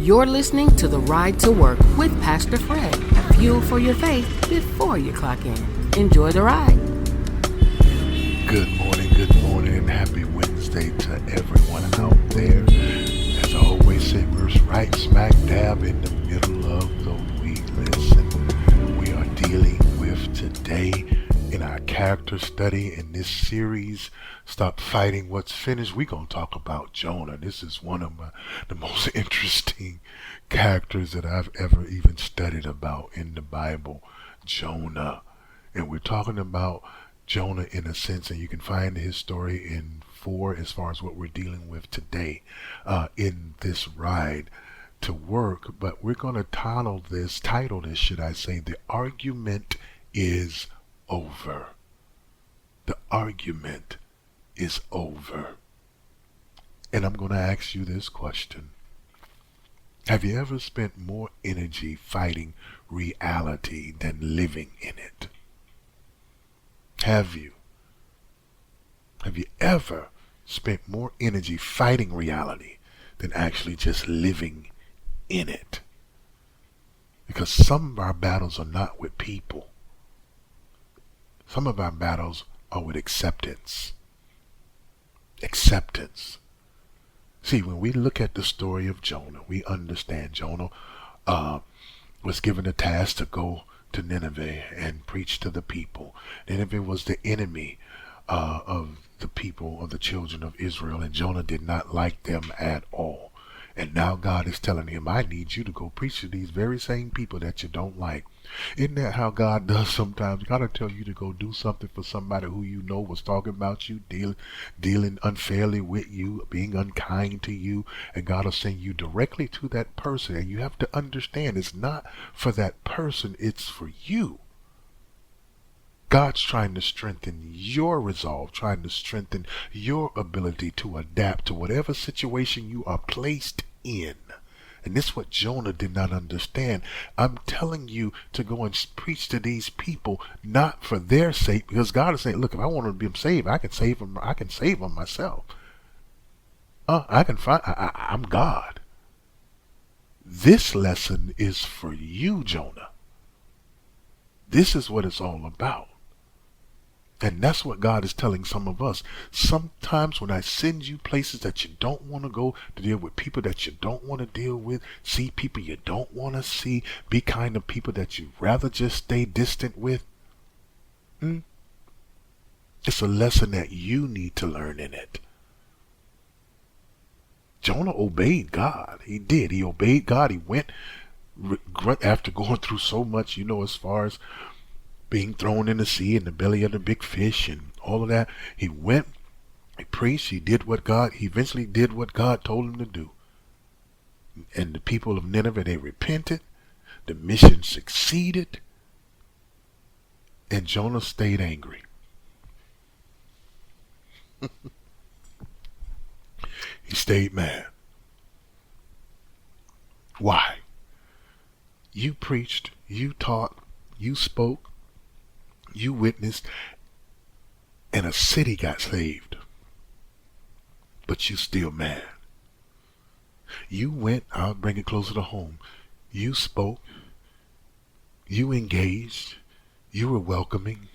You're listening to The Ride to Work with Pastor Fred. Fuel for your faith before you clock in. Enjoy the ride. Good morning. Happy Wednesday to everyone out there. As I always say, we're right smack dab in the middle of the week. Listen, we are dealing with today in our character study in this series, Stop Fighting What's Finished. We're going to talk about Jonah. This is one of the most interesting characters that I've ever even studied about in the Bible, Jonah. And we're talking about Jonah in a sense, and you can find his story in 4 as far as what we're dealing with today in this ride to work. But we're going to title this, The Argument is Over. The argument is over. And I'm going to ask you this question. Have you ever spent more energy fighting reality than living in it? Have you? Have you ever spent more energy fighting reality than actually just living in it? Because some of our battles are not with people. Some of our battles are with acceptance. Acceptance. See, when we look at the story of Jonah, we understand Jonah was given a task to go to Nineveh and preach to the people. Nineveh was the enemy of the people, of the children of Israel, and Jonah did not like them at all. And now God is telling him, I need you to go preach to these very same people that you don't like. Isn't that how God does sometimes? God will tell you to go do something for somebody who you know was talking about you, dealing unfairly with you, being unkind to you, and God will send you directly to that person. And you have to understand, it's not for that person, it's for you. God's trying to strengthen your resolve, trying to strengthen your ability to adapt to whatever situation you are placed in. And this is what Jonah did not understand. I'm telling you to go and preach to these people, not for their sake, because God is saying, look, if I want to be saved, I can save them. I can save them myself. I'm God. This lesson is for you, Jonah. This is what it's all about. And that's what God is telling some of us. Sometimes when I send you places that you don't want to go, to deal with people that you don't want to deal with, see people you don't want to see, be kind to people that you'd rather just stay distant with, it's a lesson that you need to learn in it. Jonah obeyed God. He did. He obeyed God. He went after going through so much, as far as being thrown in the sea in the belly of the big fish and all of that. He went, he preached, he eventually did what God told him to do. And the people of Nineveh, they repented, the mission succeeded, and Jonah stayed angry. He stayed mad. Why? You preached, you taught, you spoke, you witnessed, and a city got saved. But you still mad. You went, I'll bring it closer to home. You spoke, you engaged, you were welcoming.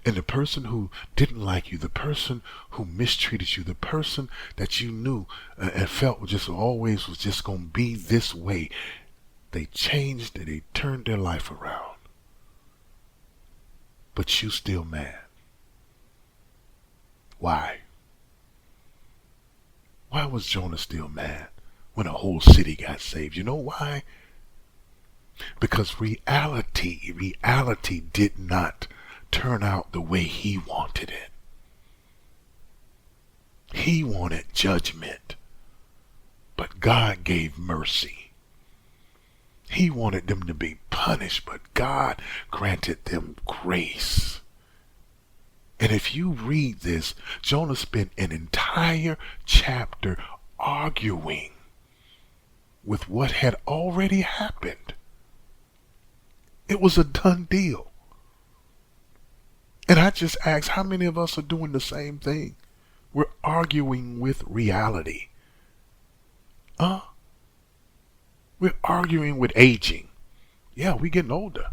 And the person who didn't like you, the person who mistreated you, the person that you knew and felt was just going to be this way, they changed and they turned their life around. But you still mad. Why? Why was Jonah still mad when a whole city got saved? You know why? Because reality did not turn out the way he wanted it. He wanted judgment, but God gave mercy. He wanted them to be punished, but God granted them grace. And if you read this, Jonah spent an entire chapter arguing with what had already happened. It was a done deal. And I just ask, how many of us are doing the same thing? We're arguing with reality. We're arguing with aging. Yeah, we getting older.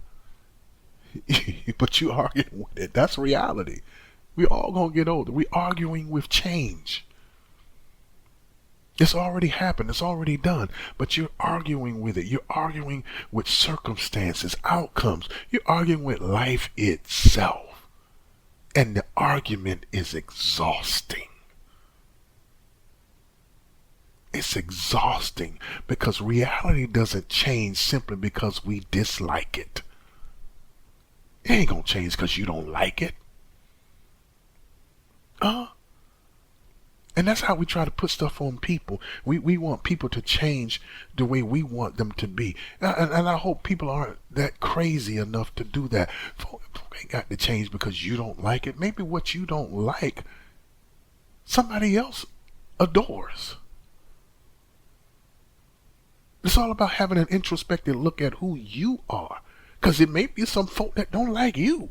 But you arguing with it. That's reality. We all gonna get older. We arguing with change. It's already happened. It's already done. But you're arguing with it. You're arguing with circumstances, outcomes. You're arguing with life itself. And the argument is exhausting. It's exhausting because reality doesn't change simply because we dislike it. It ain't gonna change because you don't like it. And that's how we try to put stuff on people. We want people to change the way we want them to be. And I hope people aren't that crazy enough to do that. Folk ain't got to change because you don't like it. Maybe what you don't like, somebody else adores. It's all about having an introspective look at who you are. Because it may be some folk that don't like you.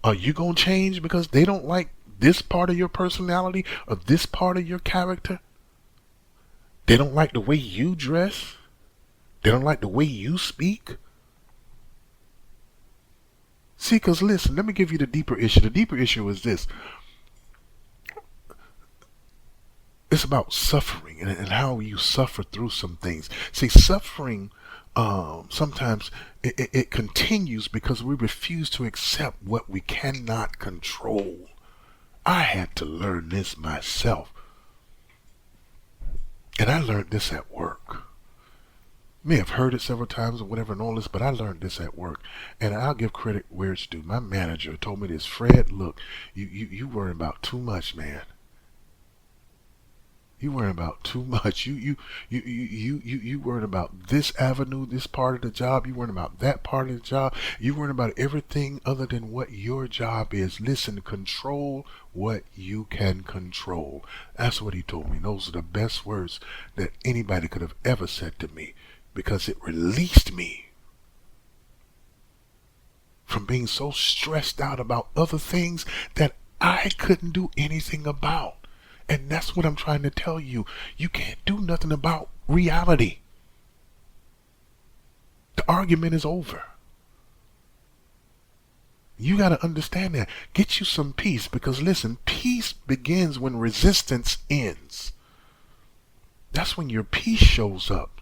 Are you going to change because they don't like this part of your personality or this part of your character? They don't like the way you dress. They don't like the way you speak. See, because listen, let me give you the deeper issue. The deeper issue is this. It's about suffering and how you suffer through some things. See, suffering sometimes it continues because we refuse to accept what we cannot control. I had to learn this myself. And I learned this at work. May have heard it several times or whatever and all this, but I learned this at work. And I'll give credit where it's due. My manager told me this. Fred, look, you worry about too much, man. You worrying about too much. You worrying about this avenue, this part of the job. You worrying about that part of the job. You worrying about everything other than what your job is. Listen, control what you can control. That's what he told me. Those are the best words that anybody could have ever said to me because it released me from being so stressed out about other things that I couldn't do anything about. And that's what I'm trying to tell you. You can't do nothing about reality. The argument is over. You got to understand that. Get you some peace because listen, peace begins when resistance ends. That's when your peace shows up.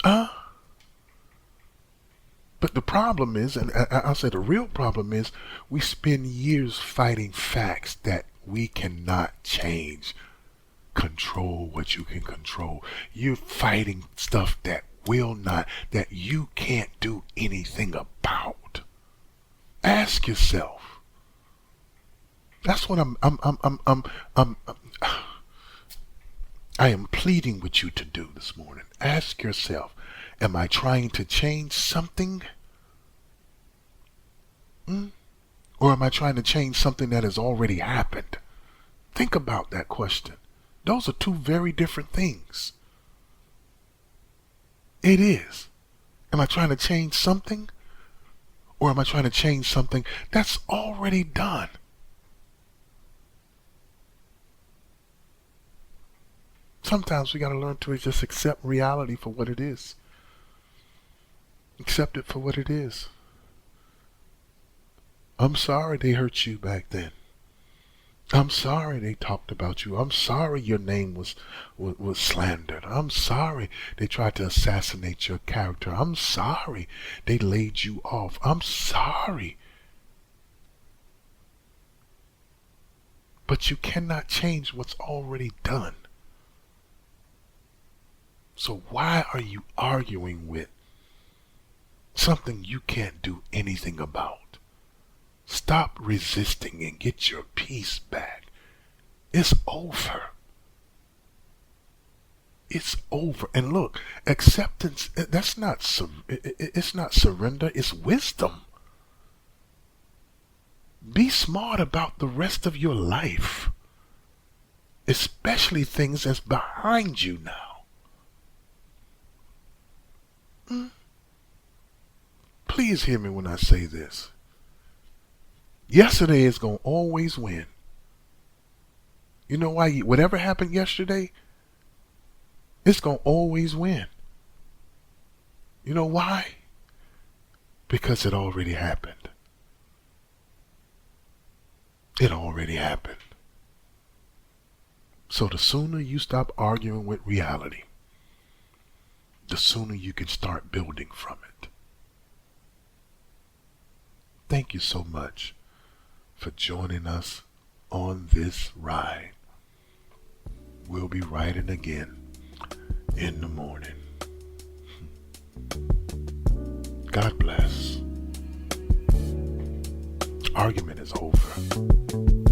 But the problem is, and I'll say the real problem is, we spend years fighting facts that we cannot change. Control what you can control. You're fighting stuff that you can't do anything about. Ask yourself. That's what I am pleading with you to do this morning. Ask yourself, am I trying to change something? Or am I trying to change something that has already happened? Think about that question. Those are two very different things. It is. Am I trying to change something? Or am I trying to change something that's already done? Sometimes we got to learn to just accept reality for what it is. Accept it for what it is. I'm sorry they hurt you back then. I'm sorry they talked about you. I'm sorry your name was slandered. I'm sorry they tried to assassinate your character. I'm sorry they laid you off. I'm sorry. But you cannot change what's already done. So why are you arguing with something you can't do anything about? Stop resisting and get your peace back. It's over. It's over. And look, acceptance, it's not surrender, it's wisdom. Be smart about the rest of your life, especially things that's behind you now. Please hear me when I say this. Yesterday is going to always win. You know why? Whatever happened yesterday, It's going to always win. You know why? Because it already happened. It already happened. So the sooner you stop arguing with reality, the sooner you can start building from it. Thank you so much for joining us on this ride. We'll be riding again in the morning. God bless. Argument is over.